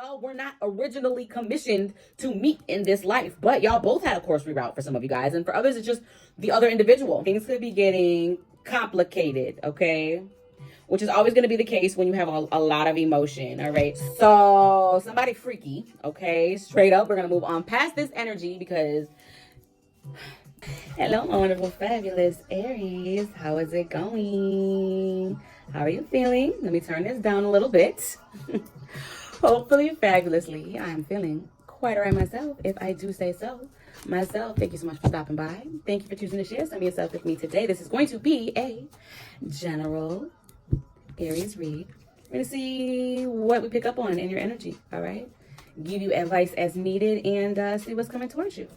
y'all were not originally commissioned to meet in this life, but y'all both had a course reroute for some of you guys, and for others it's just the other individual. Things could be getting complicated, okay, which is always going to be the case when you have a lot of emotion. All right, so somebody freaky, okay, straight up. We're going to move on past this energy because hello, my wonderful, fabulous Aries. How is it going? How are you feeling? Let me turn this down a little bit. Hopefully, fabulously. I am feeling quite all right myself, if I do say so myself. Thank you so much for stopping by. Thank you for choosing to share some of yourself with me today. This is going to be a general Aries read. We're going to see what we pick up on in your energy, all right? Give you advice as needed and see what's coming towards you.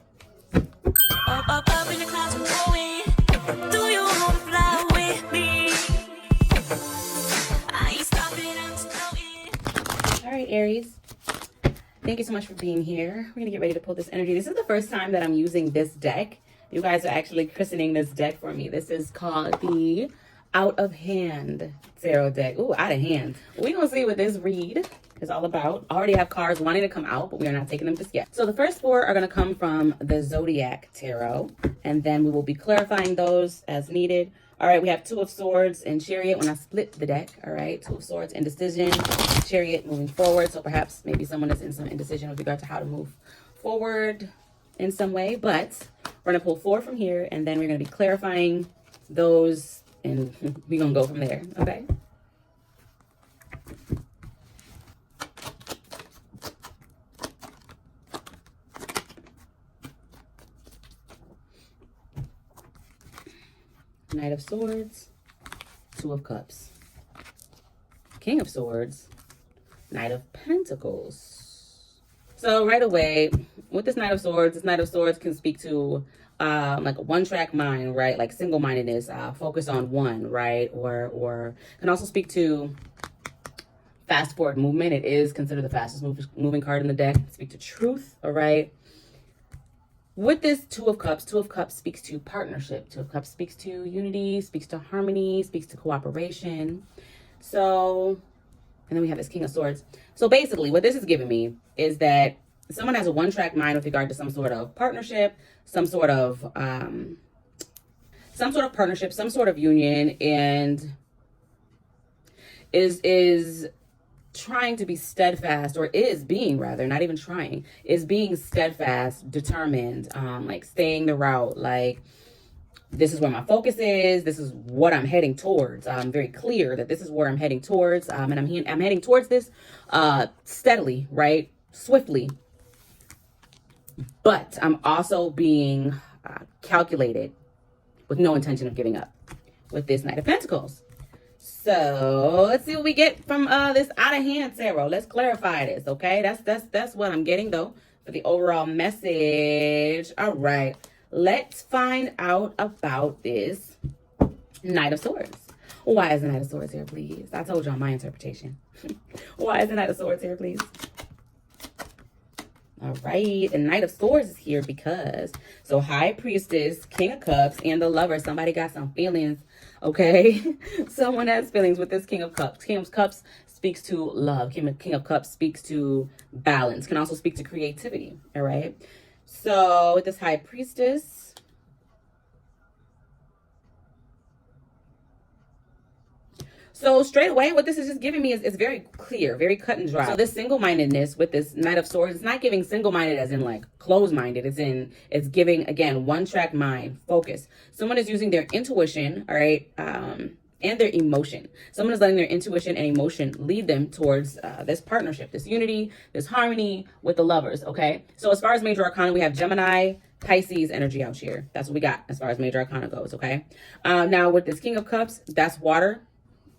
Up in the clouds and going. Do you wanna fly with me? I ain't stopping, I'm floating. All right, Aries. Thank you so much for being here. We're gonna get ready to pull this energy. This is the first time that I'm using this deck. You guys are actually christening this deck for me. This is called the Out of Hand Tarot deck. Ooh, out of hand. We're gonna see what this read is all about. I already have cards wanting to come out, but we are not taking them just yet. So the first four are going to come from the Zodiac Tarot, and then we will be clarifying those as needed. All right, we have Two of Swords and Chariot when I split the deck. All right, Two of Swords, indecision, Chariot moving forward. So perhaps maybe someone is in some indecision with regard to how to move forward in some way, but we're going to pull four from here, and then we're going to be clarifying those, and we're going to go from there, okay? Knight of Swords, Two of Cups, King of Swords, Knight of Pentacles. So right away, with this Knight of Swords can speak to like a one-track mind, right? Like single-mindedness, focus on one, right? Or can also speak to fast forward movement. It is considered the fastest moving card in the deck. Speak to truth, all right? With this Two of Cups speaks to partnership. Two of Cups speaks to unity, speaks to harmony, speaks to cooperation. So, and then we have this King of Swords. So basically what this is giving me is that someone has a one-track mind with regard to some sort of partnership, some sort of partnership, some sort of union, and is trying to be steadfast, or is being, rather, not even trying, is being steadfast, determined, like staying the route, like this is where my focus is, this is what I'm heading towards. I'm very clear that this is where I'm heading towards, and I'm heading towards this steadily, right, swiftly, but I'm also being calculated with no intention of giving up with this Knight of Pentacles. So let's see what we get from this Out of Hand Tarot. Let's clarify this, okay? That's what I'm getting though for the overall message. All right, let's find out about this Knight of Swords. Why is the Knight of Swords here, please? I told y'all my interpretation. Why is the Knight of Swords here, please? All right, the Knight of Swords is here because, so High Priestess, King of Cups, and the Lover. Somebody got some feelings, okay? Someone has feelings with this King of Cups. King of Cups speaks to love. King of Cups speaks to balance. Can also speak to creativity, all right? So with this High Priestess, so straight away, what this is just giving me is very clear, very cut and dry. So this single-mindedness with this Knight of Swords, it's not giving single-minded as in like closed-minded. It's giving, again, one-track mind, focus. Someone is using their intuition, all right, and their emotion. Someone is letting their intuition and emotion lead them towards this partnership, this unity, this harmony with the Lovers, okay? So as far as Major Arcana, we have Gemini, Pisces energy out here. That's what we got as far as Major Arcana goes, okay? Now with this King of Cups, that's water.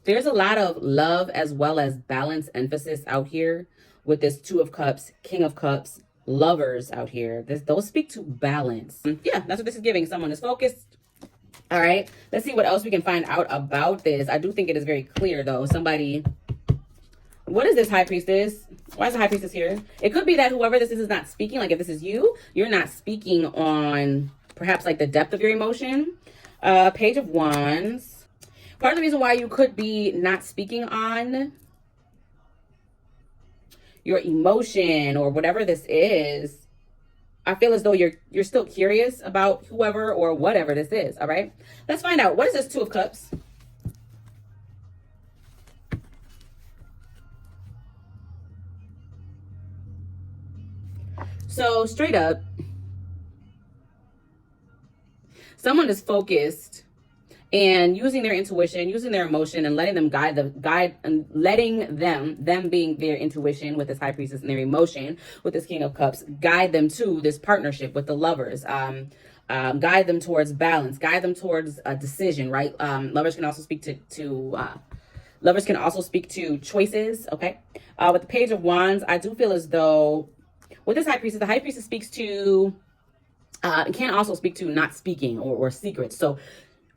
There's a lot of love as well as balance emphasis out here with this Two of Cups, King of Cups, Lovers out here. Those speak to balance. Yeah, that's what this is giving. Someone is focused. All right, let's see what else we can find out about this. I do think it is very clear though. Somebody, what is this High Priestess? Why is the High Priestess here? It could be that whoever this is not speaking. Like if this is you, you're not speaking on perhaps like the depth of your emotion. Page of Wands. Part of the reason why you could be not speaking on your emotion or whatever this is, I feel as though you're still curious about whoever or whatever this is. All right, let's find out. What is this Two of Cups? So straight up, someone is focused and using their intuition, using their emotion, and letting them them being their intuition with this High Priestess and their emotion with this King of Cups, guide them to this partnership with the Lovers. Guide them towards balance, guide them towards a decision, right? Lovers can also speak to choices, okay? With the Page of Wands, I do feel as though with this High Priestess, the High Priestess speaks to, can also speak to not speaking or secrets. So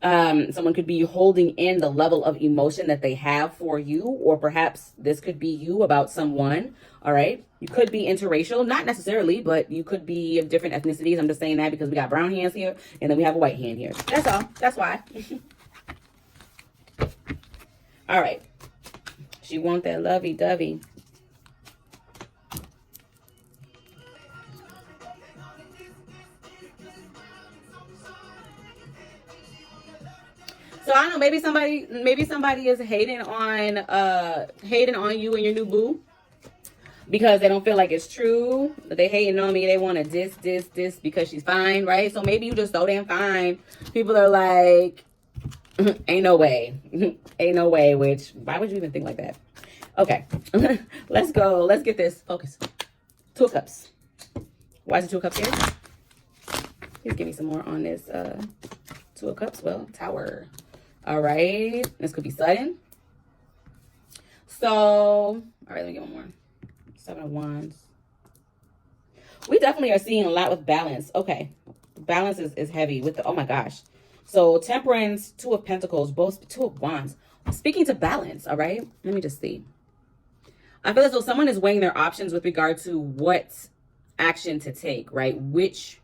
someone could be holding in the level of emotion that they have for you, or perhaps this could be you about someone. All right. You could be interracial, not necessarily, but you could be of different ethnicities. I'm just saying that because we got brown hands here and then we have a white hand here. That's all. That's why. All right. She want that lovey-dovey. So I don't know, maybe somebody is hating on you and your new boo because they don't feel like it's true. They hating on me. They want to diss because she's fine, right? So maybe you just so damn fine. People are like, ain't no way. Ain't no way, which why would you even think like that? Okay. Let's go. Let's get this focus. Two of Cups. Why is it Two of Cups here? Please give me some more on this Two of Cups. Well, Tower. All right, this could be sudden. So, all right, let me get one more. Seven of Wands. We definitely are seeing a lot with balance. Okay, balance is heavy with the, oh my gosh. So Temperance, Two of Pentacles, both Two of Wands. Speaking to balance, all right? Let me just see. I feel as though someone is weighing their options with regard to what action to take, right? Which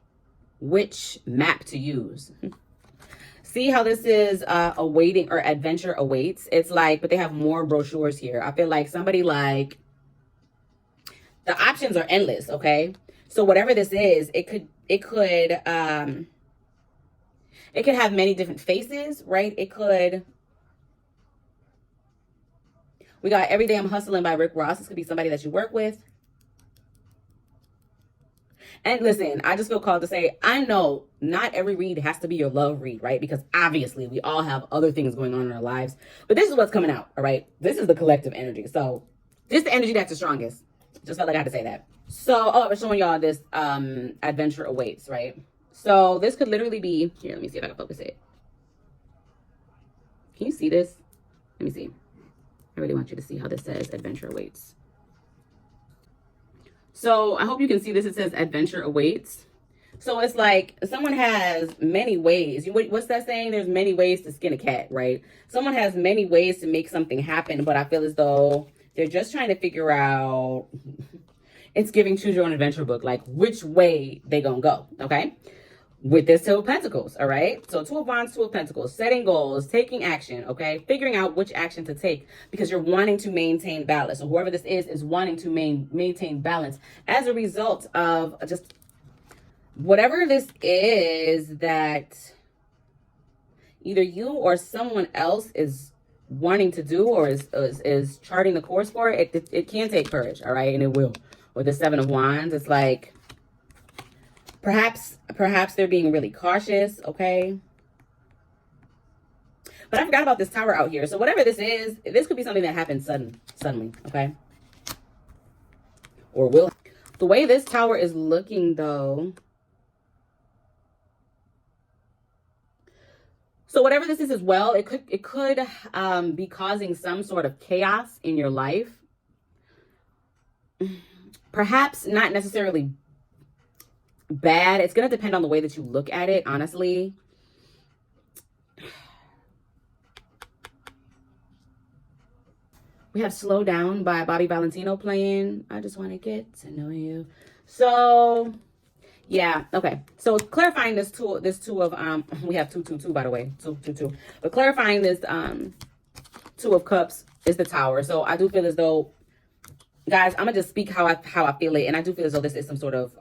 map to use. See how this is awaiting or adventure awaits. It's like, but they have more brochures here. I feel like somebody like, the options are endless, okay? So whatever this is, it could have many different faces, right? We got Every Day I'm Hustling by Rick Ross. This could be somebody that you work with. And listen, I just feel called to say, I know not every read has to be your love read, right? Because obviously we all have other things going on in our lives. But this is what's coming out, all right? This is the collective energy. So this is the energy that's the strongest. Just felt like I had to say that. So, I was showing y'all this adventure awaits, right? So this could literally be, here, let me see if I can focus it. Can you see this? Let me see. I really want you to see how this says adventure awaits. So I hope you can see this. It says adventure awaits. So it's like someone has many ways. What's that saying? There's many ways to skin a cat, right? Someone has many ways to make something happen, but I feel as though they're just trying to figure out, it's giving choose your own adventure book, like which way they gonna go, okay? With this Two of Pentacles, all right? So Two of Wands, Two of Pentacles, setting goals, taking action, okay? Figuring out which action to take because you're wanting to maintain balance. So whoever this is wanting to maintain balance as a result of just whatever this is that either you or someone else is wanting to do or is charting the course for. It can take courage, all right? And it will. With the Seven of Wands, it's like, Perhaps they're being really cautious, okay? But I forgot about this Tower out here. So whatever this is, this could be something that happens suddenly, okay? Or will. The way this Tower is looking, though. So whatever this is as well, it could be causing some sort of chaos in your life. Perhaps not necessarily bad. It's going to depend on the way that you look at it, honestly. We have Slow Down by Bobby Valentino playing. I just want to get to know you. So, yeah, okay. So clarifying this two of we have 222 by the way. 222. But clarifying this Two of Cups is the Tower. So I do feel as though guys, I'm gonna just speak how I feel it, and I do feel as though this is some sort of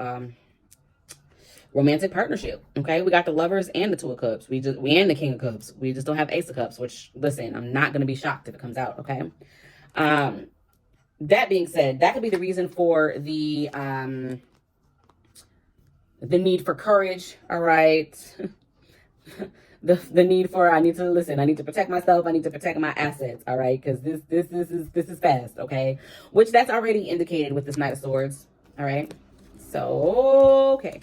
romantic partnership. Okay, we got the Lovers and the Two of Cups. We and the King of Cups. We just don't have Ace of Cups. Which, listen, I'm not gonna be shocked if it comes out. Okay. That being said, that could be the reason for the need for courage. All right. The need for, I need to protect myself, I need to protect my assets, all right, because this is fast, okay, which that's already indicated with this Knight of Swords, all right. So okay,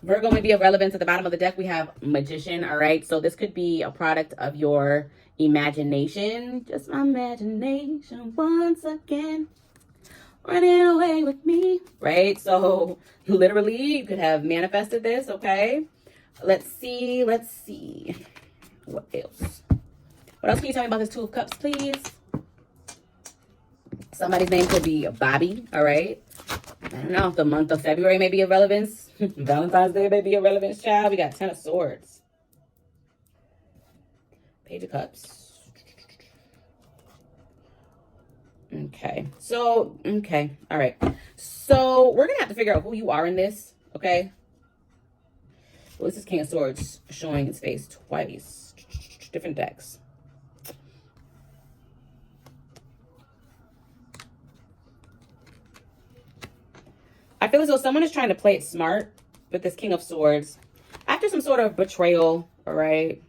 Virgo may be of relevance. At the bottom of the deck we have Magician, all right, so this could be a product of your imagination, just my imagination once again running away with me, right? So literally you could have manifested this, okay. Let's see. What else? What else can you tell me about this Two of Cups, please? Somebody's name could be Bobby, all right? I don't know. The month of February may be of relevance. Valentine's Day may be a relevance, child. We got Ten of Swords. Page of Cups. Okay. So, okay. All right. So, we're going to have to figure out who you are in this, okay? Well, this is King of Swords showing its face twice. Different decks. I feel as though someone is trying to play it smart with this King of Swords. After some sort of betrayal, all right?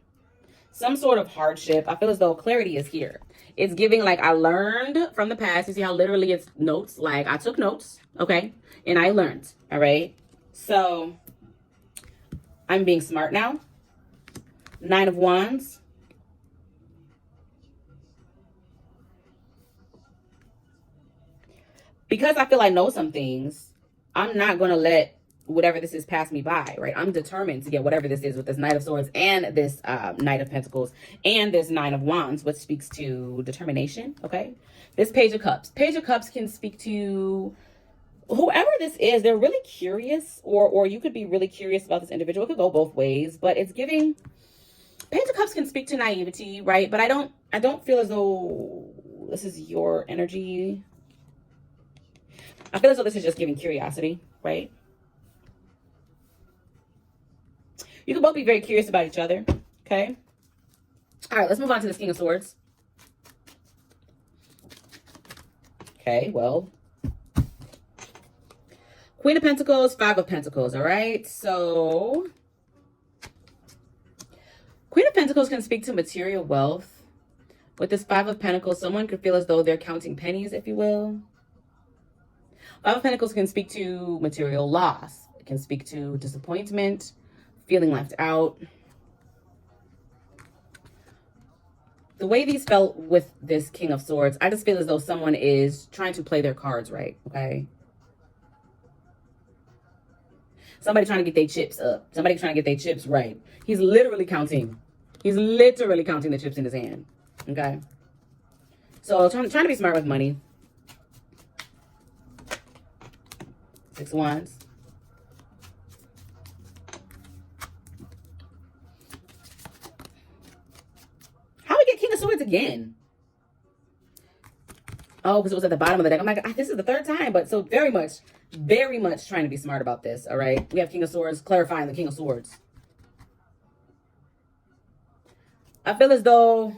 Some sort of hardship. I feel as though clarity is here. It's giving like I learned from the past. You see how literally it's notes? Like I took notes, okay? And I learned, all right? So I'm being smart now. Nine of Wands. Because I feel I know some things, I'm not going to let whatever this is pass me by, right? I'm determined to get whatever this is with this Knight of Swords and this Knight of Pentacles and this Nine of Wands, which speaks to determination, okay? This Page of Cups. Page of Cups can speak to whoever this is. They're really curious, or you could be really curious about this individual. It could go both ways, but it's giving. Page of Cups can speak to naivety, right? But I don't feel as though this is your energy. I feel as though this is just giving curiosity, right? You can both be very curious about each other, okay? All right, let's move on to this King of Swords. Okay, well, Queen of Pentacles, Five of Pentacles, all right? So, Queen of Pentacles can speak to material wealth. With this Five of Pentacles, someone could feel as though they're counting pennies, if you will. Five of Pentacles can speak to material loss. It can speak to disappointment, feeling left out. The way these felt with this King of Swords, I just feel as though someone is trying to play their cards right, okay? Somebody trying to get their chips up. Somebody trying to get their chips right. He's literally counting. He's literally counting the chips in his hand, okay? So trying to be smart with money. Six of Wands. How we get King of Swords again? Oh, because it was at the bottom of the deck. I'm like, this is the third time, but so very much trying to be smart about this, all right? We have King of Swords, clarifying the King of Swords. I feel as though,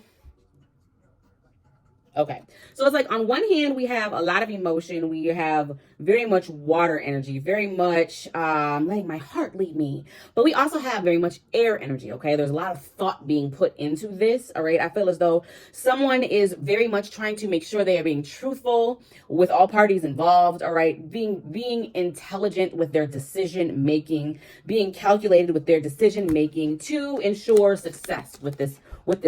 okay. So it's like on one hand, we have a lot of emotion. We have very much water energy, very much letting my heart lead me. But we also have very much air energy, okay? There's a lot of thought being put into this, all right? I feel as though someone is very much trying to make sure they are being truthful with all parties involved, all right? Being intelligent with their decision making, being calculated with their decision making to ensure success with this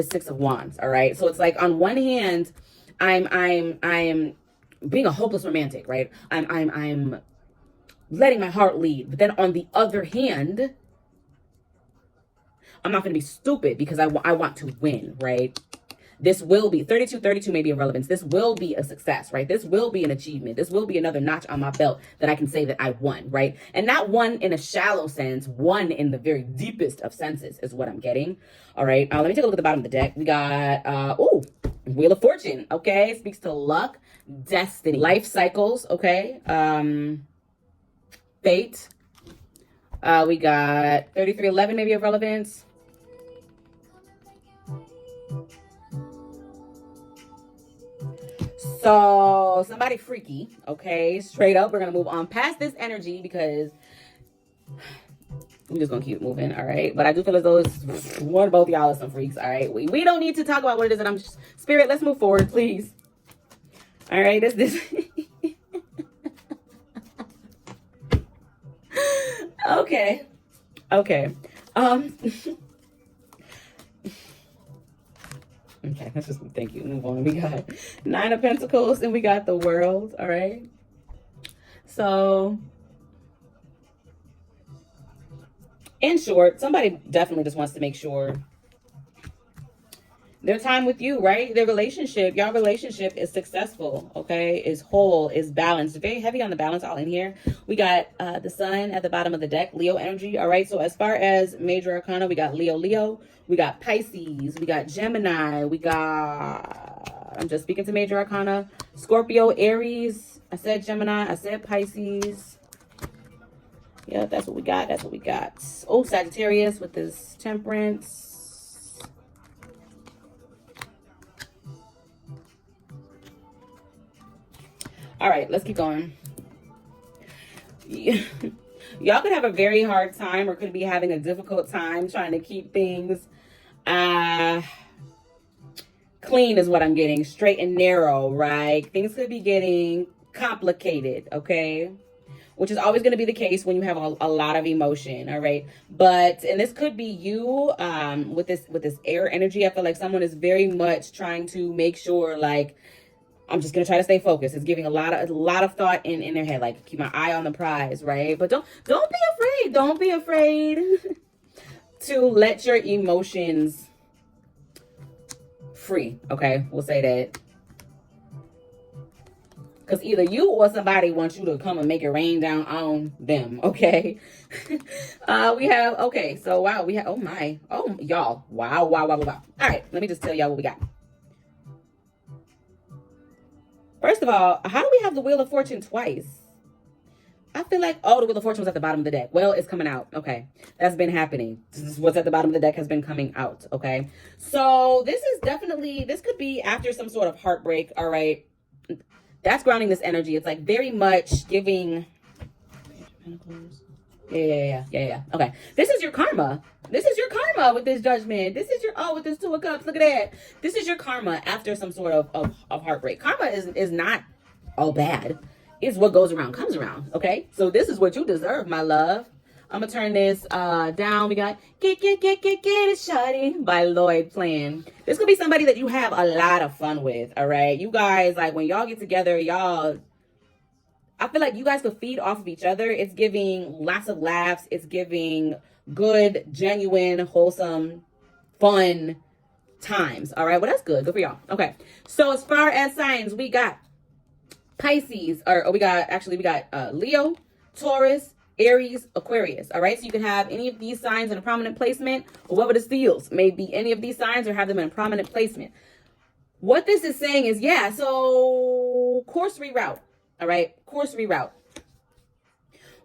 Six of Wands, all right? So it's like on one hand, I'm being a hopeless romantic, right? I'm letting my heart lead. But then on the other hand, I'm not going to be stupid because I want to win, right? This will be 32 may be a relevance. This will be a success, right? This will be an achievement. This will be another notch on my belt that I can say that I won, right? And not one in a shallow sense, one in the very deepest of senses is what I'm getting. All right. Let me take a look at the bottom of the deck. We got, Wheel of Fortune. Okay. Speaks to luck, destiny, life cycles, okay? Fate. We got 3311, maybe of relevance. So somebody freaky, okay? Straight up, we're gonna move on past this energy because I'm just gonna keep moving, all right? But I do feel as though it's one of both y'all are some freaks, all right? We don't need to talk about what it is that I'm spirit. Let's move forward, please. All right, this. Okay. Okay, let's just thank you. Move on. We got 9 of Pentacles and we got the World. All right. So, in short, somebody definitely just wants to make sure their time with you, right? Their relationship, your relationship is successful, okay? Is whole, is balanced. Very heavy on the balance all in here. We got the Sun at the bottom of the deck, Leo energy, all right? So as far as major arcana, we got Leo. We got Pisces. We got Gemini. We got, I'm just speaking to major arcana, Scorpio, Aries. I said Gemini. I said Pisces. Yeah, that's what we got. That's what we got. Oh, Sagittarius with this Temperance. All right, let's keep going. Y'all could have a very hard time or could be having a difficult time trying to keep things clean is what I'm getting. Straight and narrow, right? Things could be getting complicated, okay? Which is always going to be the case when you have a lot of emotion, all right? But, and this could be you with this air energy. I feel like someone is very much trying to make sure, like, I'm just gonna try to stay focused. It's giving a lot of thought in their head, like keep my eye on the prize, right? But don't be afraid. Don't be afraid to let your emotions free. Okay, we'll say that. Because either you or somebody wants you to come and make it rain down on them, okay? We have, okay, so wow, we have, oh my, oh, y'all, wow. All right, let me just tell y'all what we got. First of all, how do we have the Wheel of Fortune twice? I feel like, oh, the Wheel of Fortune was at the bottom of the deck. Well, it's coming out. Okay. That's been happening. This is what's at the bottom of the deck has been coming out. Okay. So this is definitely, this could be after some sort of heartbreak. All right. That's grounding this energy. It's like very much giving. Yeah. Okay. This is your karma. This is your karma with this Judgment. This is your, with this 2 of Cups. Look at that. This is your karma after some sort of heartbreak. Karma is not all bad. It's what goes around comes around. Okay. So this is what you deserve, my love. I'm going to turn this down. We got Get It Shawty by Lloyd playing. This could be somebody that you have a lot of fun with. All right. You guys, like when y'all get together, y'all, I feel like you guys could feed off of each other. It's giving lots of laughs. It's giving good, genuine, wholesome, fun times. All right. Well, that's good. Good for y'all. Okay. So as far as signs, we got Pisces, we got Leo, Taurus, Aries, Aquarius. All right. So you can have any of these signs in a prominent placement, or whoever this feels may be any of these signs or have them in a prominent placement. What this is saying is, yeah, so course reroute. All right. Course reroute.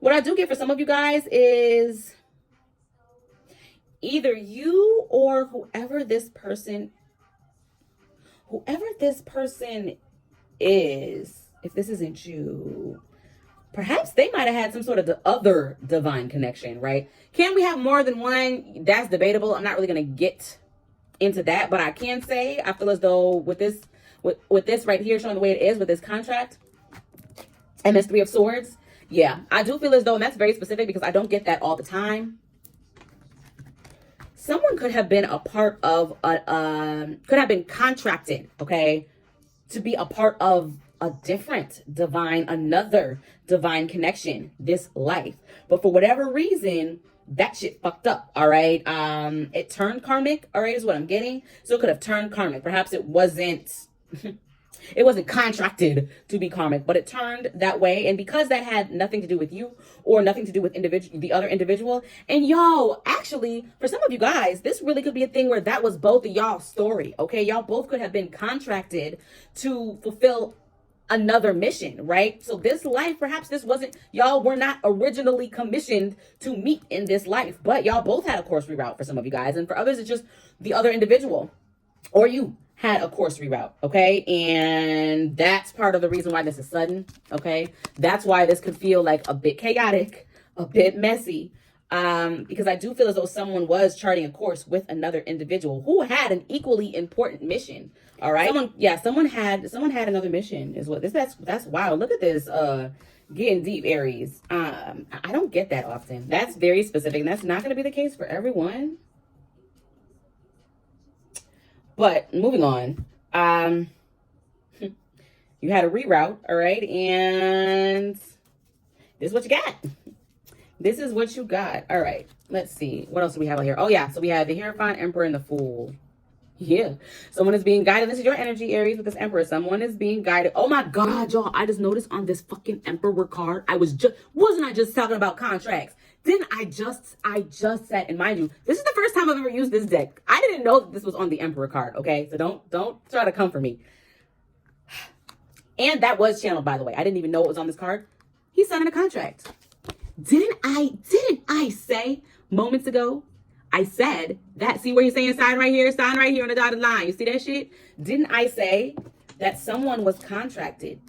What I do get for some of you guys is either you or whoever this person is, if this isn't you, perhaps they might have had some sort of the other divine connection, right? Can we have more than one? That's debatable. I'm not really going to get into that, but I can say I feel as though with this right here showing the way it is with this contract and this 3 of Swords, yeah, I do feel as though, and that's very specific because I don't get that all the time. Someone could have been a part of could have been contracted, okay, to be a part of a different another divine connection this life. But for whatever reason, that shit fucked up, all right? It turned karmic, all right, is what I'm getting. So it could have turned karmic. Perhaps it wasn't contracted to be karmic, but it turned that way. And because that had nothing to do with you or nothing to do with the other individual. And y'all, actually, for some of you guys, this really could be a thing where that was both of y'all's story, okay? Y'all both could have been contracted to fulfill another mission, right? So this life, perhaps this wasn't, y'all were not originally commissioned to meet in this life, but y'all both had a course reroute for some of you guys. And for others, it's just the other individual or you had a course reroute, okay? And that's part of the reason why this is sudden, okay? That's why this could feel like a bit chaotic, a bit messy, because I do feel as though someone was charting a course with another individual who had an equally important mission. All right. Someone had another mission is what this, that's wild. Look at this, getting deep, Aries. I don't get that often. That's very specific. And that's not going to be the case for everyone. But moving on, you had a reroute. All right. And this is what you got. This is what you got. All right. Let's see. What else do we have out here? Oh, yeah. So we have the Hierophant, Emperor, and the Fool. Yeah. Someone is being guided. This is your energy, Aries, with this Emperor. Someone is being guided. Oh, my God, y'all. I just noticed on this fucking Emperor card, wasn't I just talking about contracts? Didn't I just said, and mind you, this is the first time I've ever used this deck. I didn't know that this was on the Emperor card, okay? So don't try to come for me. And that was channeled, by the way. I didn't even know it was on this card. He's signing a contract. Didn't I say moments ago? I said that, see where he's saying sign right here on the dotted line. You see that shit? Didn't I say that someone was contracted?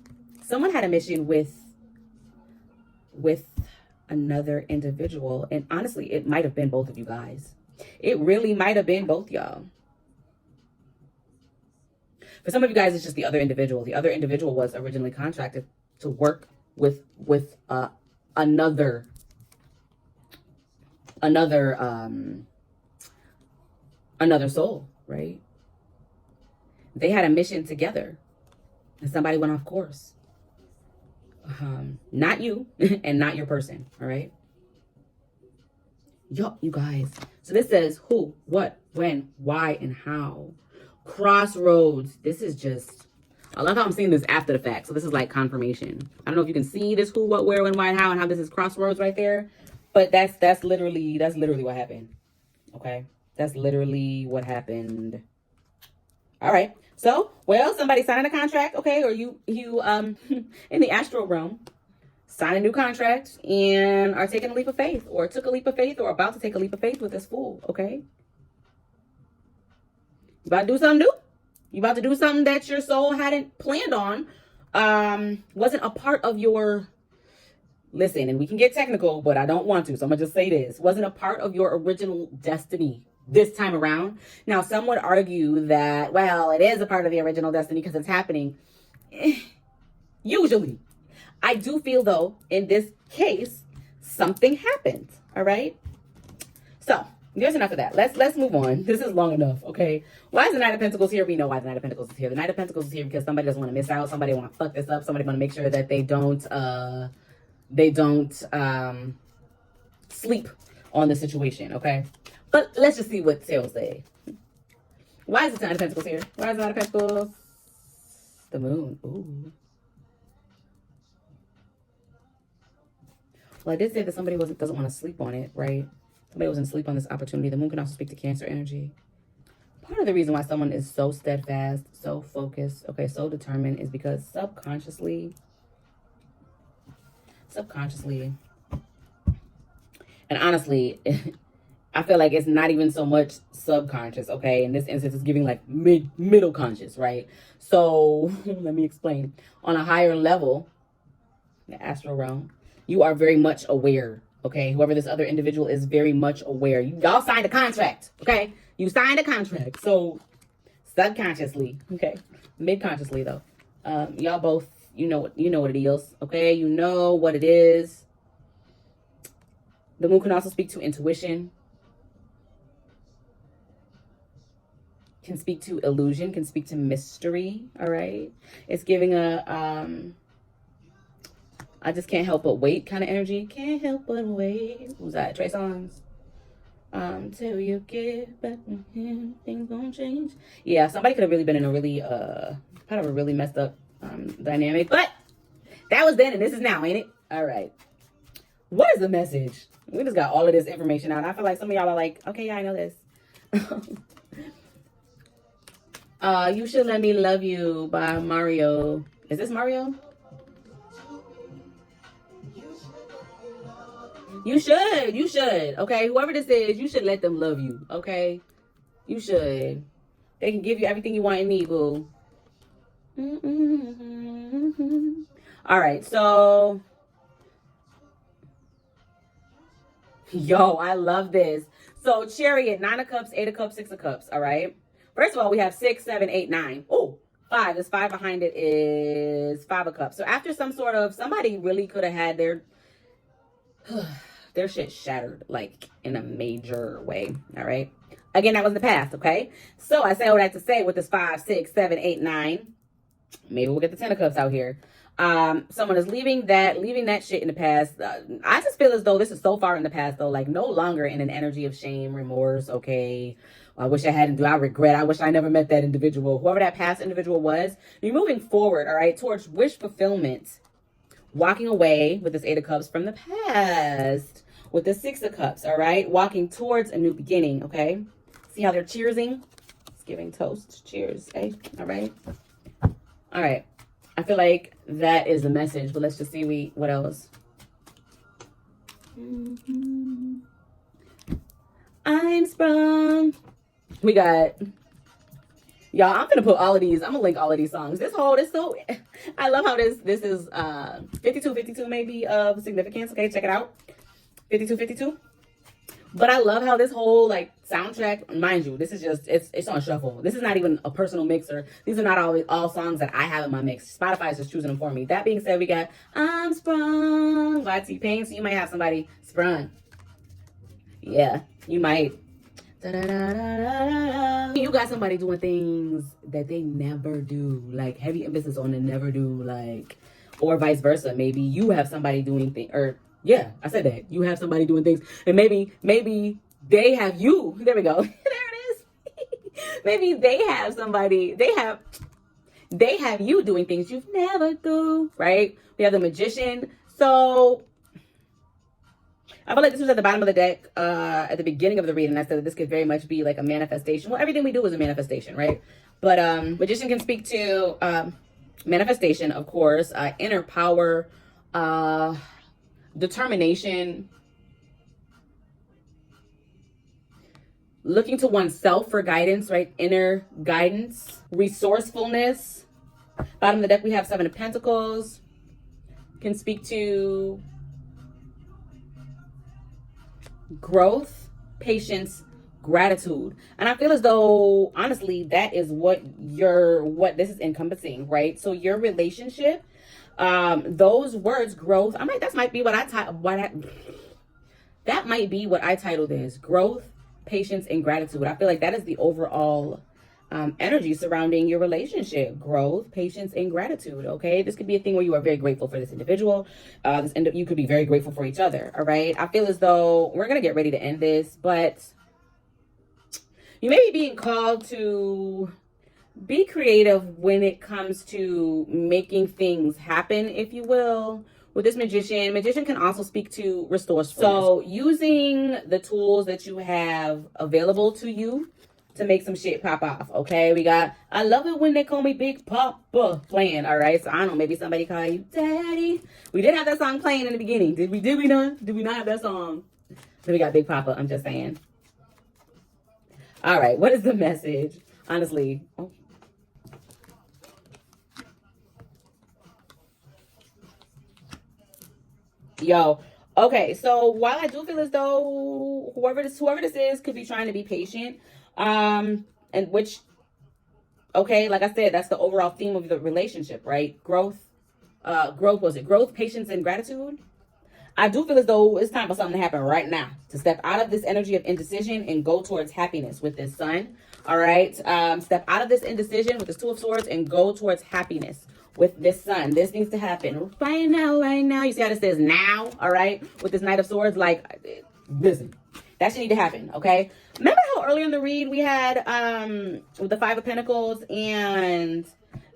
Someone had a mission with another individual. And honestly, it might have been both of you guys. It really might have been both y'all. For some of you guys, it's just the other individual. The other individual was originally contracted to work with another soul, right? They had a mission together and somebody went off course. Not you and not your person. All right. Yo, you guys. So this says who, what, when, why, and how. Crossroads. This is just, I love how I'm seeing this after the fact. So this is like confirmation. I don't know if you can see this who, what, where, when, why, and how, and how this is crossroads right there. But that's literally what happened. Okay. That's literally what happened. All right. So, well, somebody signed a contract, okay, or you in the astral realm, sign a new contract and are taking a leap of faith, or took a leap of faith, or about to take a leap of faith with this Fool, okay? You about to do something new? You about to do something that your soul hadn't planned on, wasn't a part of your, listen, and we can get technical, but I don't want to, so I'm gonna just say this, wasn't a part of your original destiny this time around. Now, some would argue that, well, it is a part of the original destiny because it's happening. Usually. I do feel, though, in this case, something happened. All right? So, there's enough of that. Let's move on. This is long enough, okay? Why is the Knight of Pentacles here? We know why the Knight of Pentacles is here. The Knight of Pentacles is here because somebody doesn't want to miss out. Somebody want to fuck this up. Somebody want to make sure that they don't sleep on the situation, okay? But let's just see what Tarot say. Why is the Knight of Pentacles here? Why is the Knight of Pentacles? The Moon. Ooh. Well, I did say that somebody doesn't want to sleep on it, right? Somebody wasn't sleep on this opportunity. The Moon can also speak to Cancer energy. Part of the reason why someone is so steadfast, so focused, okay, so determined is because subconsciously, and honestly, I feel like it's not even so much subconscious, okay? In this instance, it's giving like middle conscious, right? So let me explain. On a higher level, the astral realm, you are very much aware, okay? Whoever this other individual is very much aware. Y'all signed a contract, okay? You signed a contract. So subconsciously, okay? Mid-consciously though, y'all both, you know what it is, okay? You know what it is. The Moon can also speak to intuition. Can speak to illusion, can speak to mystery, all right? It's giving a, I just can't help but wait kind of energy. Can't help but wait. Who's that? Trey Songz. Till you get back from him, things gonna change. Yeah, somebody could have really been in a really, kind of a really messed up dynamic. But that was then and this is now, ain't it? All right. What is the message? We just got all of this information out. I feel like some of y'all are like, okay, yeah, I know this. You Should Let Me Love You by Mario Is this Mario? You should. Okay, whoever this is, you should let them love you. Okay, you should. They can give you everything you want and need, boo. All right, so yo, I love this. So Chariot, 9 of Cups, 8 of Cups, 6 of Cups. All right. First of all, we have 6, 7, 8, 9. Oh, 5. This 5 behind it is 5 of Cups. So after some sort of, somebody really could have had their their shit shattered, like in a major way. All right. Again, that was the past. Okay. So I say all that to say with this 5, 6, 7, 8, 9. Maybe we'll get the 10 of Cups out here. Someone is leaving that shit in the past. I just feel as though this is so far in the past, though, like no longer in an energy of shame, remorse. Okay, I wish I hadn't do. I regret. I wish I never met that individual. Whoever that past individual was, you're moving forward. All right, towards wish fulfillment, walking away with this 8 of Cups from the past with the 6 of Cups. All right, walking towards a new beginning. Okay, see how they're cheersing? It's giving toast. Cheers. Okay. All right. All right. I feel like that is the message, but let's just see what else. I'm sprung. We got, y'all, I'm gonna put all of these, I'm gonna link all of these songs. This so, I love how this is 52 maybe of significance. Okay, check it out. 52. But I love how this whole like soundtrack, mind you, this is just, it's on shuffle. This is not even a personal mixer. These are not all songs that I have in my mix. Spotify is just choosing them for me. That being said, we got I'm Sprung by T-Pain. So you might have somebody sprung. Yeah, you might. Da-da-da-da-da-da. You got somebody doing things that they never do. Like heavy emphasis on the never do, like, or vice versa. Maybe you have somebody doing things, or yeah, I said that. You have somebody doing things, and maybe they have you. There we go. There it is. Maybe they have somebody. They have you doing things you've never do. Right? We have the Magician. So I feel like this was at the bottom of the deck at the beginning of the reading. I said that this could very much be like a manifestation. Well, everything we do is a manifestation, right? But Magician can speak to manifestation, of course, inner power, determination, looking to oneself for guidance, right? Inner guidance, resourcefulness. Bottom of the deck, we have 7 of Pentacles. Can speak to growth, patience, gratitude. And I feel as though, honestly, that is what this is encompassing, right? So your relationship, those words, growth, that might be what I titled this, growth, patience, and gratitude. I feel like that is the overall energy surrounding your relationship, growth, patience, and gratitude. Okay, this could be a thing where you are very grateful for this individual. You could be very grateful for each other. All right, I feel as though we're gonna get ready to end this, but you may be being called to be creative when it comes to making things happen, if you will. With this magician can also speak to resourcefulness. So using the tools that you have available to you to make some shit pop off. Okay, we got I love it when they call me Big Papa playing. All right, so I don't know, maybe somebody call you Daddy. We did have that song playing in the beginning. Did we not have that song? Then we got Big Papa. I'm just saying. All right, what is the message? Honestly. Oh. Yo, okay, so while I do feel as though whoever this is could be trying to be patient, and which, okay, like I said, that's the overall theme of the relationship, right? Growth, patience, and gratitude. I do feel as though it's time for something to happen right now, to step out of this energy of indecision and go towards happiness with this Sun. All right, step out of this indecision with this 2 of Swords and go towards happiness with this Sun. This needs to happen right now. You see how this says now, all right? With this Knight of Swords, like, listen, that should need to happen, okay? Remember how earlier in the read we had with the 5 of Pentacles and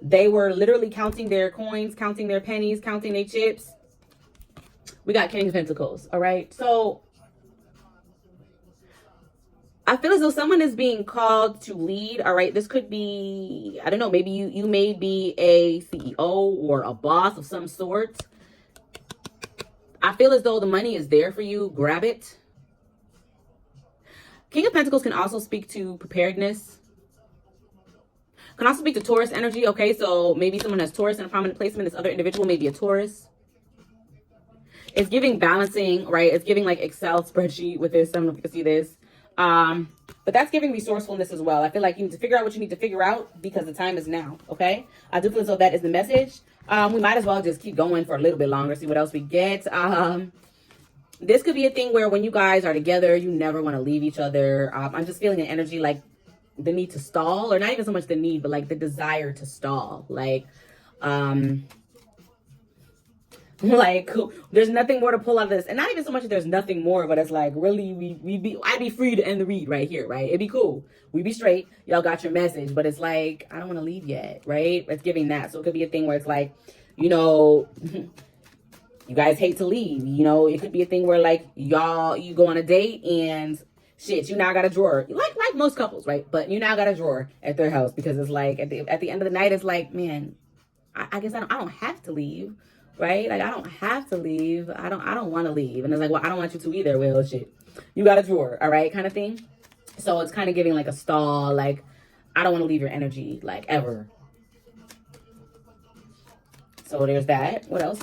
they were literally counting their coins, counting their pennies, counting their chips? We got King of Pentacles, all right? So I feel as though someone is being called to lead. All right. This could be, I don't know, maybe you may be a CEO or a boss of some sort. I feel as though the money is there for you. Grab it. King of Pentacles can also speak to preparedness. Can also speak to Taurus energy. Okay, so maybe someone has Taurus in a prominent placement. This other individual may be a Taurus. It's giving balancing, right? It's giving like Excel spreadsheet with this. I don't know if you can see this. But that's giving resourcefulness as well. I feel like you need to figure out what you need to figure out because the time is now, okay? I do feel as though that is the message. We might as well just keep going for a little bit longer, see what else we get. This could be a thing where when you guys are together, you never want to leave each other. I'm just feeling an energy like the need to stall, or not even so much the need, but like the desire to stall. Like there's nothing more to pull out of this, and not even so much that there's nothing more, but it's like really I'd be free to end the read right here, right? It'd be cool, we'd be straight, y'all got your message, but it's like I don't want to leave yet, right? It's giving that. So it could be a thing where it's like, you know, you guys hate to leave, you know. It could be a thing where like you go on a date and shit, you now got a drawer, like most couples, right? But you now got a drawer at their house because it's like at the end of the night, it's like, man, I guess I don't have to leave. Right? Like, I don't have to leave. I don't want to leave. And it's like, well, I don't want you to either. Well, shit. You got a drawer, all right? Kind of thing. So it's kind of giving like a stall. Like, I don't want to leave your energy, like, ever. So there's that. What else?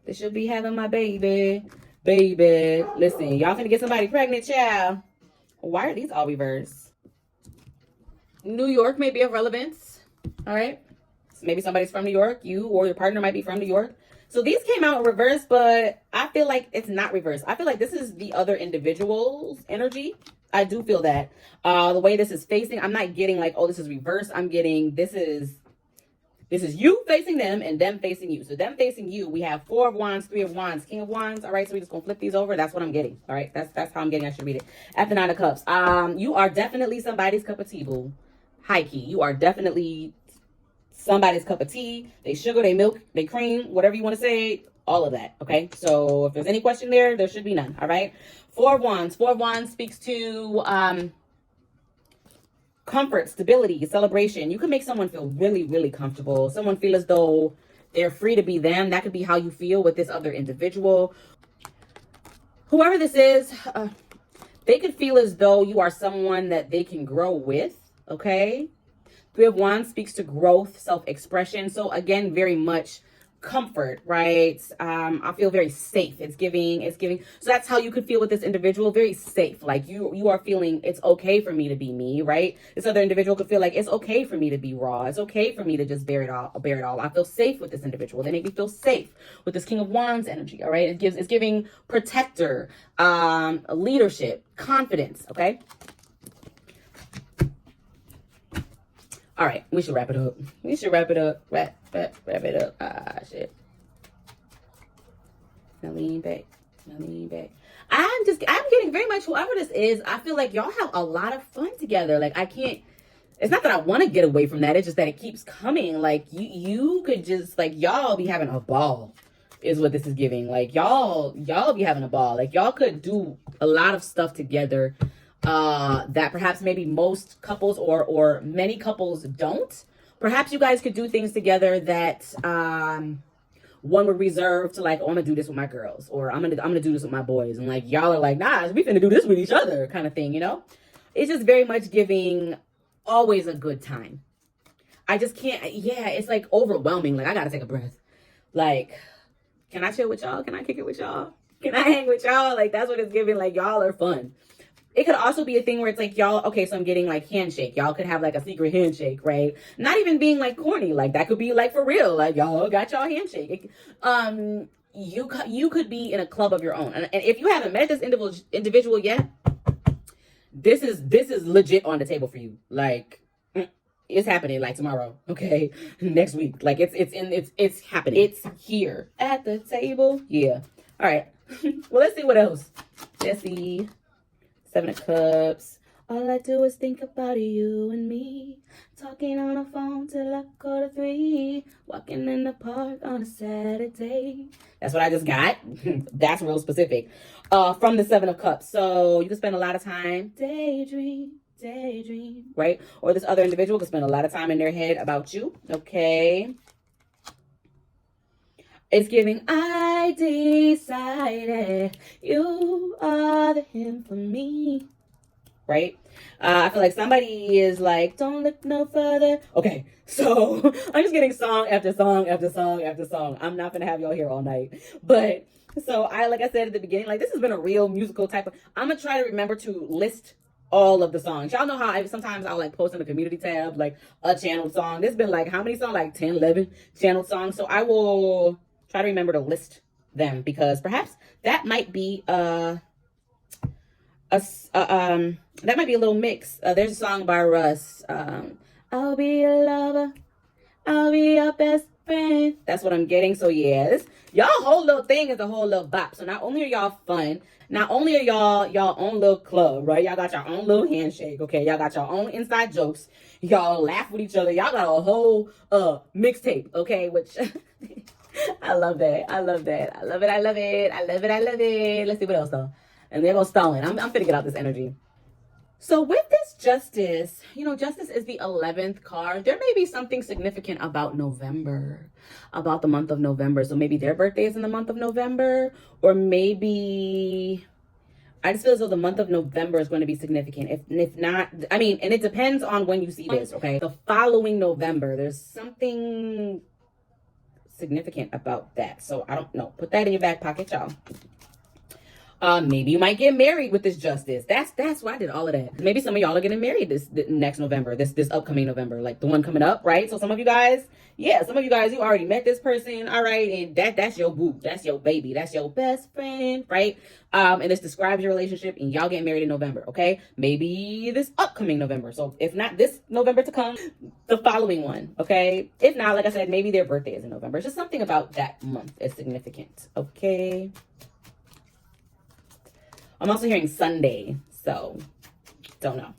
They should be having my baby. Baby. Listen, y'all finna get somebody pregnant, child. Why are these all reversed? New York may be of relevance. All right, so maybe somebody's from New York, you or your partner might be from New York. So these came out in reverse, but I feel like it's not reverse. I feel like this is the other individual's energy. I do feel that the way this is facing, I'm not getting like, oh, this is reverse. I'm getting this is you facing them and them facing you. So them facing you, we have 4 of Wands, 3 of Wands, King of Wands. All right, so we're just gonna flip these over. That's what I'm getting. All right, that's how I'm getting. I should read it. At the 9 of Cups, you are definitely somebody's cup of tea, boo. High key, you are definitely somebody's cup of tea. They sugar, they milk, they cream, whatever you want to say, all of that. Okay, so if there's any question there should be none. All right, 4 of Wands. 4 of Wands speaks to comfort, stability, celebration. You can make someone feel really comfortable. Someone feel as though they're free to be them. That could be how you feel with this other individual. Whoever this is, they could feel as though you are someone that they can grow with. Okay, 3 of Wands speaks to growth, self-expression. So again, very much comfort, right? I feel very safe. It's giving. So that's how you could feel with this individual. Very safe. Like you are feeling it's okay for me to be me, right? This other individual could feel like it's okay for me to be raw. It's okay for me to just bear it all. I feel safe with this individual. They make me feel safe with this King of Wands energy. All right. It's giving protector, leadership, confidence. Okay. All right, we should wrap it up. Wrap it up. Ah, shit. Now lean back. I'm getting very much, whoever this is, I feel like y'all have a lot of fun together. Like, it's not that I want to get away from that. It's just that it keeps coming. Like, you could just, like, y'all be having a ball is what this is giving. Like, y'all be having a ball. Like, y'all could do a lot of stuff together that perhaps maybe most couples or many couples don't. Perhaps you guys could do things together that one would reserve to, like, oh, I'm gonna do this with my girls, or I'm gonna do this with my boys, and like y'all are like, nah, we finna do this with each other, kind of thing, you know. It's just very much giving always a good time. I just can't, it's like overwhelming. Like, I gotta take a breath. Like, can I chill with y'all? Can I kick it with y'all? Can I hang with y'all? Like, that's what it's giving. Like, y'all are fun. It could also be a thing where it's like, y'all, okay, so I'm getting like handshake. Y'all could have like a secret handshake, right? Not even being like corny. Like, that could be like for real. Like, y'all got y'all handshake. You could be in a club of your own. And if you haven't met this individual yet, this is legit on the table for you. Like, it's happening like tomorrow, okay? Next week. Like, it's happening. It's here at the table. Yeah. All right. Well, let's see what else. Let's see. 7 of Cups. All I do is think about you and me. Talking on the phone till I go to 3. Walking in the park on a Saturday. That's what I just got. That's real specific. From the Seven of Cups. So you can spend a lot of time daydream, right? Or this other individual can spend a lot of time in their head about you. Okay. It's giving, I decided you are the him for me. Right? I feel like somebody is like, don't look no further. Okay, so I'm just getting song after song after song after song. I'm not gonna have y'all here all night. But so like I said at the beginning, like this has been a real musical type of, I'm gonna try to remember to list all of the songs. Y'all know how sometimes I'll like post in the community tab, like a channel song. There's been like, how many songs? Like 10, 11 channel songs. So I will try to remember to list them because perhaps that might be, that might be a little mix. There's a song by Russ. I'll be your lover. I'll be your best friend. That's what I'm getting. So yeah, this y'all whole little thing is a whole little bop. So not only are y'all fun, not only are y'all own little club, right? Y'all got your own little handshake, okay? Y'all got your own inside jokes. Y'all laugh with each other. Y'all got a whole mixtape, okay? Which I love that. I love that. I love it. I love it. I love it. I love it. Let's see what else though. And there goes Stalin. I'm finna get out this energy. So with this justice, justice is the 11th card. There may be something significant about November, about the month of November. So maybe their birthday is in the month of November, or maybe I just feel as though the month of November is going to be significant. If not, I mean, and it depends on when you see this, okay? The following November, there's something significant about that. So I don't know. Put that in your back pocket, y'all. Maybe you might get married with this justice. That's why I did all of that. Maybe some of y'all are getting married this next November, this upcoming November, like the one coming up, right? So some of you guys, you already met this person, all right, and that's your boo, that's your baby, that's your best friend, right? And this describes your relationship, and y'all get married in November, okay? Maybe this upcoming November. So if not this November to come, the following one, okay? If not, like I said, maybe their birthday is in November. It's just something about that month is significant, okay? I'm also hearing Sunday, so don't know.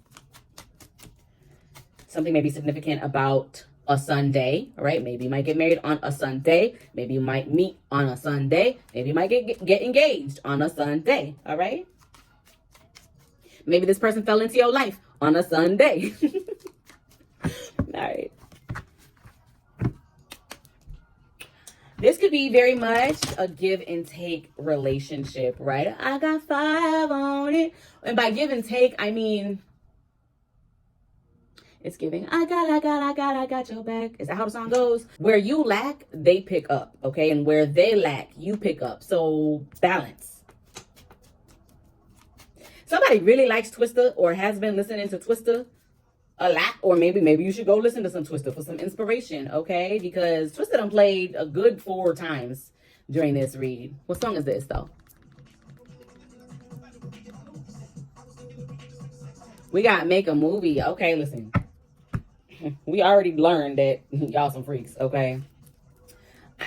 Something may be significant about a Sunday, all right? Maybe you might get married on a Sunday. Maybe you might meet on a Sunday. Maybe you might get engaged on a Sunday, all right? Maybe this person fell into your life on a Sunday. All right. This could be very much a give and take relationship, right? I got 5 on it. And by give and take, I mean, it's giving, I got your back. Is that how the song goes? Where you lack, they pick up, okay? And where they lack, you pick up. So balance. Somebody really likes Twista or has been listening to Twista a lot, or maybe you should go listen to some Twista for some inspiration, okay? Because Twista done played a good 4 times during this read. What song is this though? We got Make a Movie. Okay, listen. We already learned that y'all some freaks, okay?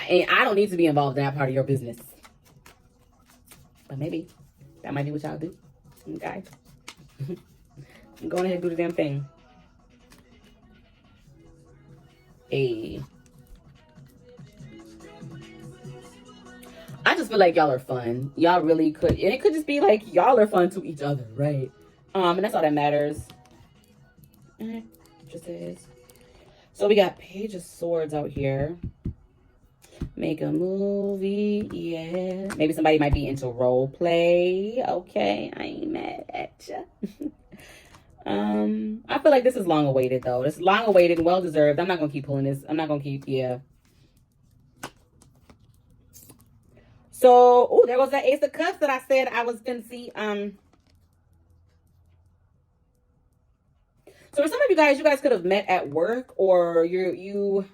And I don't need to be involved in that part of your business. But maybe that might be what y'all do, okay? Go ahead and do the damn thing. I just feel like y'all are fun. Y'all really could, and it could just be like y'all are fun to each other, right? And that's all that matters. Just is. So we got Page of Swords out here. Make a movie, yeah. Maybe somebody might be into role play. Okay, I ain't mad at ya. I feel like this is long awaited though. It's long awaited and well deserved. I'm not gonna keep pulling this. I'm not gonna keep, yeah. So, oh, there goes that Ace of Cups that I said I was gonna see. So for some of you guys could have met at work, or you.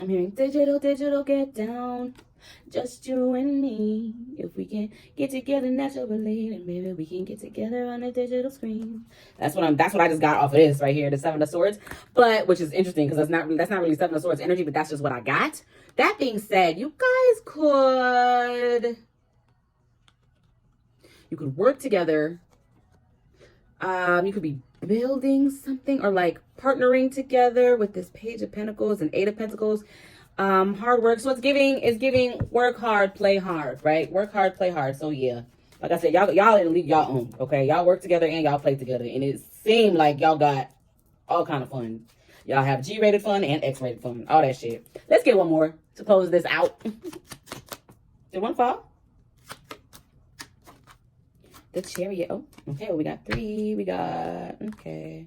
I'm hearing digital, get down. Just you and me. If we can get together naturally, then maybe we can get together on a digital screen. That's what I just got off of this right here, the Seven of Swords. But which is interesting because that's not really Seven of Swords energy, but that's just what I got. That being said, you could work together. You could be building something or like partnering together with this Page of Pentacles and Eight of Pentacles. Hard work. So it's giving work hard, play hard, right? Work hard, play hard. So yeah, like I said, y'all didn't leave y'all own, okay? Y'all work together and y'all play together, and it seemed like y'all got all kind of fun. Y'all have G-rated fun and X-rated fun, all that shit. Let's get one more to close this out. Did one fall? The Chariot. Oh, okay. Well, we got 3. We got okay.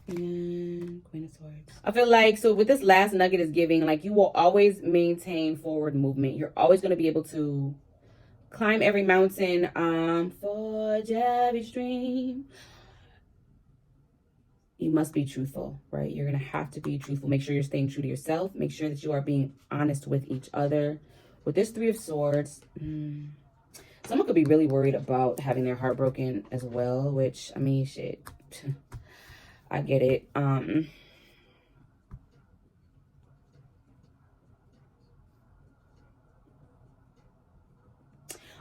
And Queen of Swords. I feel like, so with this last nugget is giving, like, you will always maintain forward movement. You're always going to be able to climb every mountain, forge every stream. You must be truthful, right? You're going to have to be truthful. Make sure you're staying true to yourself. Make sure that you are being honest with each other. With this 3 of Swords, someone could be really worried about having their heart broken as well, which, I mean, shit. I get it.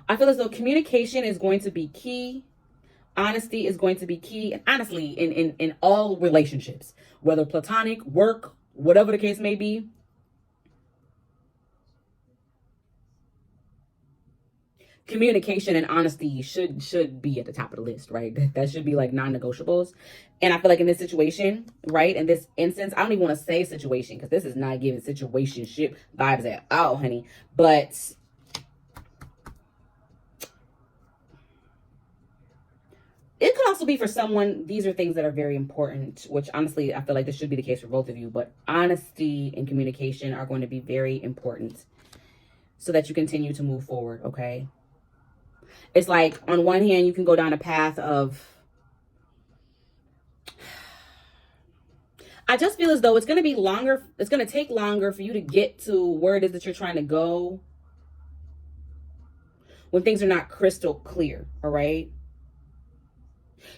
I feel as though communication is going to be key. Honesty is going to be key. And honestly, in all relationships, whether platonic, work, whatever the case may be, communication and honesty should be at the top of the list, right? That should be like non-negotiables. And I feel like in this situation, right, in this instance, I don't even want to say situation because this is not giving situationship vibes at all, honey. But it could also be for someone, these are things that are very important, which honestly, I feel like this should be the case for both of you. But honesty and communication are going to be very important so that you continue to move forward, okay? It's like, on one hand, you can go down a path of, I just feel as though it's going to be longer. It's going to take longer for you to get to where it is that you're trying to go when things are not crystal clear, all right?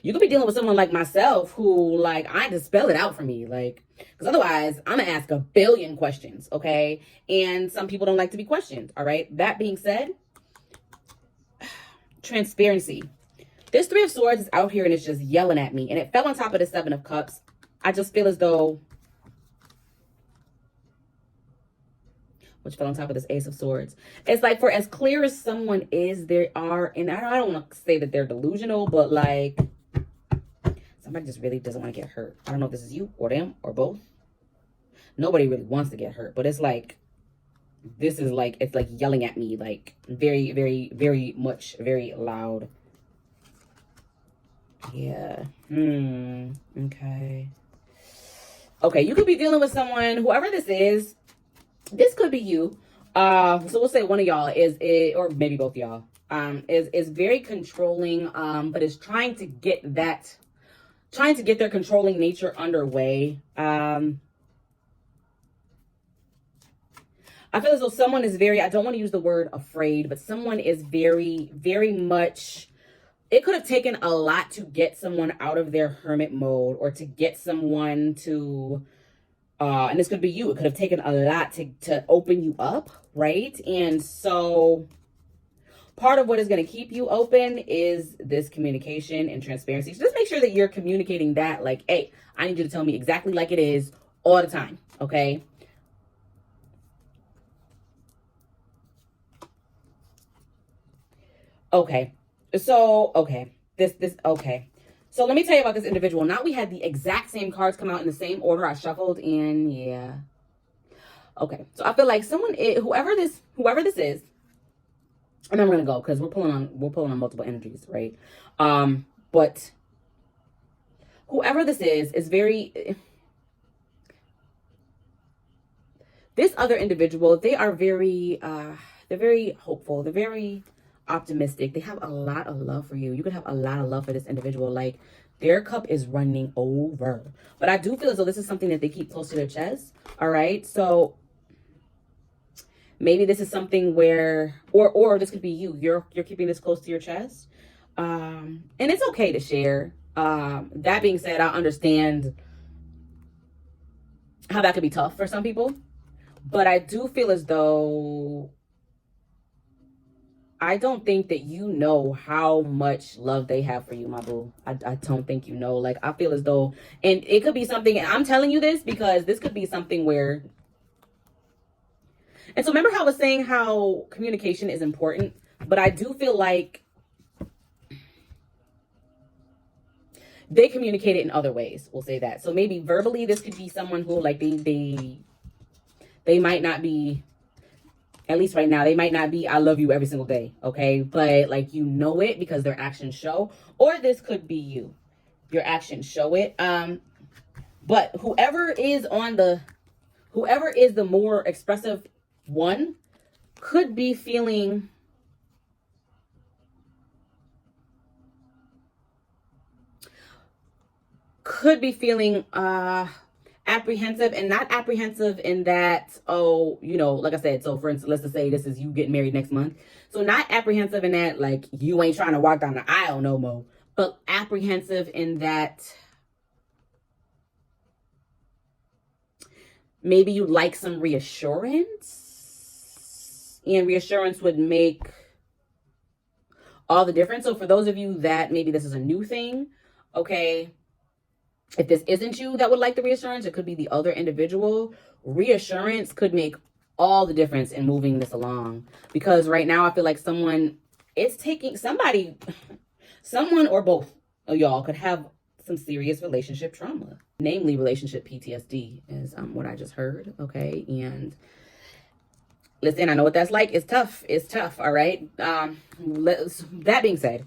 You could be dealing with someone like myself who, like, I just spell it out for me, like, because otherwise I'm going to ask a billion questions, okay? And some people don't like to be questioned, all right? That being said, transparency. This 3 of Swords is out here and it's just yelling at me, and it fell on top of the 7 of Cups. I just feel as though, which fell on top of this Ace of Swords. It's like, for as clear as someone is, there are, and I don't want to say that they're delusional, but like, somebody just really doesn't want to get hurt. I don't know if this is you or them or both. Nobody really wants to get hurt, but it's like, this is like, it's like yelling at me, like very, very, very much, very loud. Yeah. Okay. Okay, you could be dealing with someone, whoever this is. This could be you. So we'll say one of y'all is, or maybe both y'all, is very controlling, but is trying to get their controlling nature underway. I feel as though someone is very, I don't want to use the word afraid, but someone is very, very much, it could have taken a lot to get someone out of their hermit mode, or to get someone to, and this could be you. It could have taken a lot to open you up, right? And so part of what is going to keep you open is this communication and transparency. So just make sure that you're communicating that, like, hey, I need you to tell me exactly like it is all the time, okay? Okay. So, okay. Okay. So let me tell you about this individual. Now we had the exact same cards come out in the same order I shuffled, and yeah. Okay. So I feel like someone, whoever this is, and I'm gonna go because we're pulling on multiple energies, right? But whoever this is very, this other individual, they're very hopeful. They're very optimistic. They have a lot of love for you. You could have a lot of love for this individual. Like, their cup is running over. But I do feel as though this is something that they keep close to their chest. All right. So Maybe this is something where, or this could be you. You're keeping this close to your chest. And it's okay to share. That being said, I understand how that could be tough for some people. But I do feel as though I don't think that you know how much love they have for you, my boo. I don't think you know. Like, I feel as though, and it could be something, and I'm telling you this because this could be something where, and so remember how I was saying how communication is important, but I do feel like they communicate it in other ways. We'll say that. So maybe verbally, this could be someone who, like, they might not be, at least right now, they might not be, I love you every single day, okay? But, like, you know it because their actions show. Or this could be you. Your actions show it. But whoever is the more expressive one could be feeling apprehensive, and not apprehensive in that, oh, you know, like I said, so for instance, let's just say this is you getting married next month. So not apprehensive in that, like, you ain't trying to walk down the aisle no more, but apprehensive in that maybe you'd like some reassurance, and reassurance would make all the difference. So for those of you that maybe this is a new thing, okay, if this isn't you that would like the reassurance, it could be the other individual. Reassurance could make all the difference in moving this along. Because right now I feel like someone or both of y'all could have some serious relationship trauma. Namely, relationship PTSD is what I just heard, okay? And listen, I know what that's like. It's tough. It's tough, all right? That being said,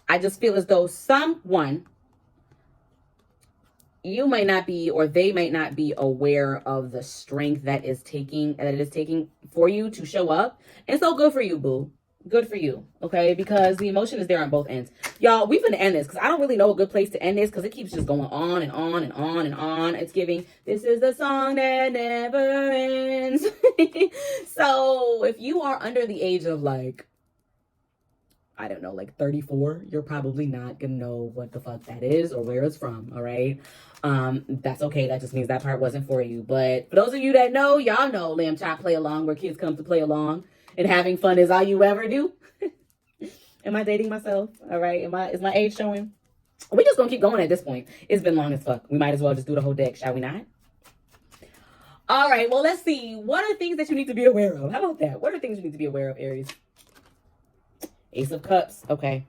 I just feel as though you might not be, or they might not be aware of the strength that it is taking for you to show up. And so good for you, boo. Good for you, okay? Because the emotion is there on both ends. Y'all, we're going to end this because I don't really know a good place to end this because it keeps just going on and on and on and on. It's giving, this is the song that never ends. So if you are under the age of, like, I don't know, like 34, you're probably not gonna know what the fuck that is or where it's from, all right? That's okay. That just means that part wasn't for you. But for those of you that know, y'all know Lamb Chop Play Along, where kids come to play along and having fun is all you ever do. Am I dating myself? All right. Is my age showing? We're just gonna keep going at this point. It's been long as fuck. We might as well just do the whole deck, shall we not? All right, well, let's see. What are things that you need to be aware of? How about that? What are things you need to be aware of, Aries? Ace of Cups, okay.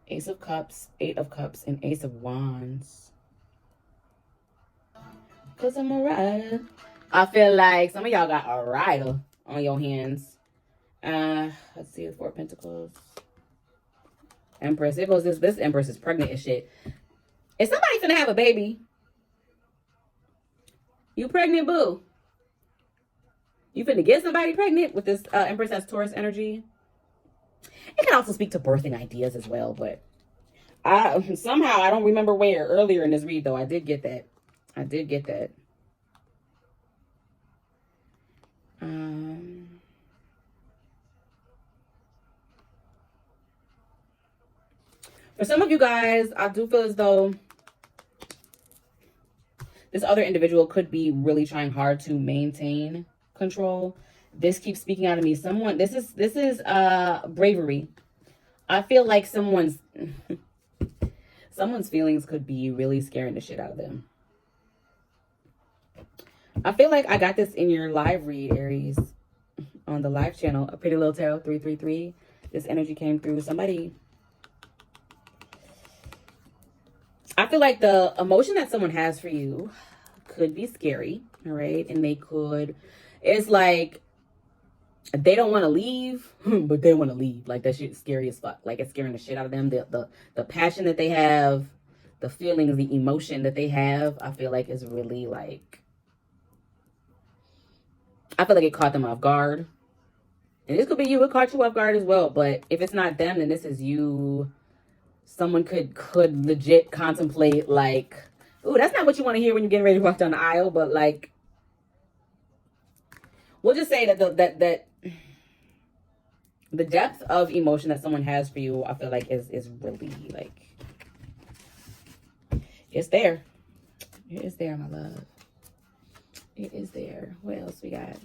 Ace of Cups, Eight of Cups, and Ace of Wands. Because I'm a rider. I feel like some of y'all got a rider on your hands. Let's see, Four of Pentacles. Empress. It goes this Empress is pregnant as shit. Is somebody finna have a baby? You pregnant, boo? You finna get somebody pregnant with this Empress has Taurus energy? It can also speak to birthing ideas as well, but somehow I don't remember where earlier in this read, though. I did get that. For some of you guys, I do feel as though this other individual could be really trying hard to maintain control. This keeps speaking out of me. This is bravery. I feel like someone's feelings could be really scaring the shit out of them. I feel like I got this in your live read, Aries, on the live channel, A Pretty Little Tarot 333. This energy came through. I feel like the emotion that someone has for you could be scary, all right? And it's like they don't want to leave, but they want to leave. Like, that shit's scary as fuck. Like, it's scaring the shit out of them. The passion that they have, the feelings, the emotion that they have, I feel like is really like, I feel like it caught them off guard. And this could be you. It caught you off guard as well. But if it's not them, then this is you. Someone could legit contemplate, like, Ooh, that's not what you want to hear when you're getting ready to walk down the aisle, but like, we'll just say that that the depth of emotion that someone has for you, I feel like is really like, it's there. It is there, my love. It is there. What else we got?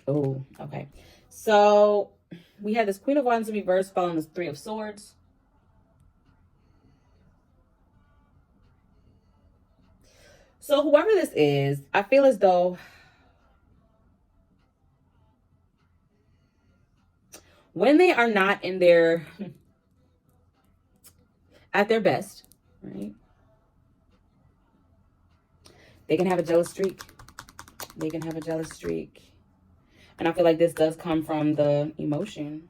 Oh, okay. So we had this Queen of Wands in reverse following this Three of Swords. So whoever this is, I feel as though when they are not in their, at their best, right? They can have a jealous streak. They can have a jealous streak. And I feel like this does come from the emotion.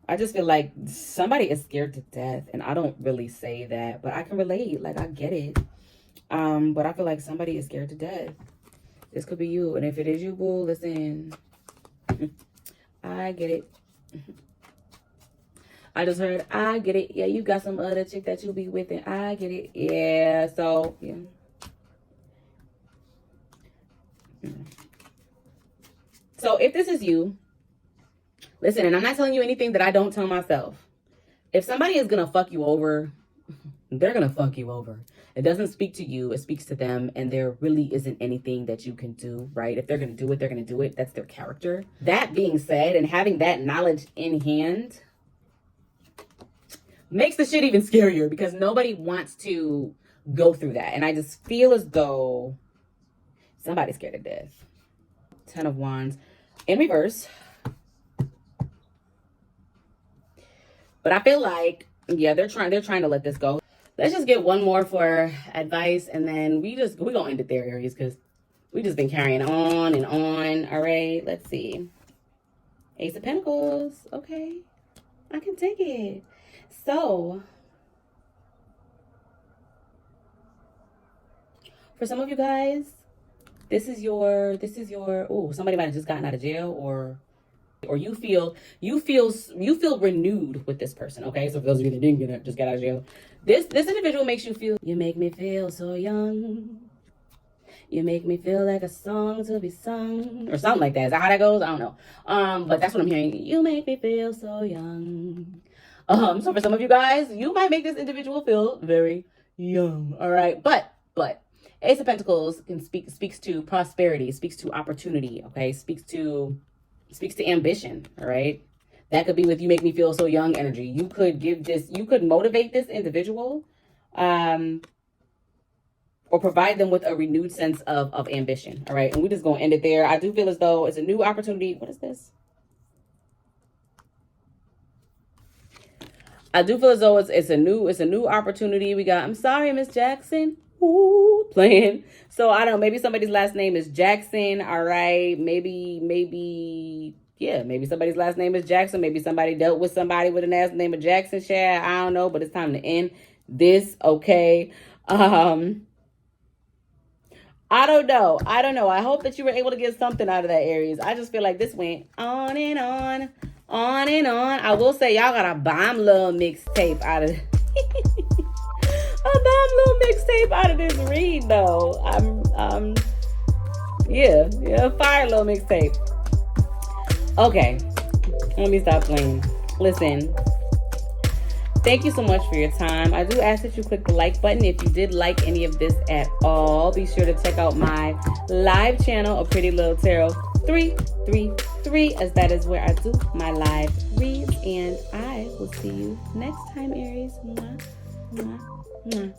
I just feel like somebody is scared to death. And I don't really say that, but I can relate. Like, I get it. But I feel like somebody is scared to death. This could be you. And if it is you, boo, listen. I get it. I just heard, I get it. Yeah, you got some other chick that you'll be with, and I get it. Yeah, so, yeah. So if this is you, listen, and I'm not telling you anything that I don't tell myself. If somebody is going to fuck you over, they're going to fuck you over. It doesn't speak to you. It speaks to them. And there really isn't anything that you can do, right? If they're going to do it, they're going to do it. That's their character. That being said, and having that knowledge in hand makes the shit even scarier, because nobody wants to go through that. And I just feel as though somebody's scared to death. 10 of Wands in reverse. But I feel like, yeah, they're trying to let this go. Let's just get one more for advice, and then we're gonna end it there, Aries, because we just been carrying on and on. All right, let's see. Ace of Pentacles. Okay, I can take it. So for some of you guys, this is your oh, somebody might have just gotten out of jail, or you feel renewed with this person. Okay, so for those of you that didn't just get out of jail, this individual makes you feel, you make me feel so young, you make me feel like a song to be sung, or something like that. Is that how that goes? I don't know, but that's what I'm hearing. You make me feel so young. So for some of you guys, you might make this individual feel very young. All right, but Ace of Pentacles speaks to prosperity, speaks to opportunity. Okay, speaks to ambition. All right, that could be with you make me feel so young energy. You could motivate this individual, or provide them with a renewed sense of ambition. All right, and we're just gonna end it there. I do feel as though it's a new opportunity. What is this? I do feel as though it's a new opportunity. We got, I'm sorry, Miss Jackson. Ooh, playing. So I don't know, maybe somebody's last name is Jackson. All right, maybe somebody's last name is Jackson. Maybe somebody dealt with somebody with an last name of Jackson. Shad, I don't know, but it's time to end this. Okay. I don't know. I hope that you were able to get something out of that, Aries. I just feel like this went on and on. On and on. I will say, y'all got a bomb little mixtape out of this read, though. Fire little mixtape. Okay, let me stop playing. Listen, thank you so much for your time. I do ask that you click the like button if you did like any of this at all. Be sure to check out my live channel, A Pretty Little Tarot 333, as that is where I do my live reads. And I will see you next time, Aries. Mwah, mwah, mwah.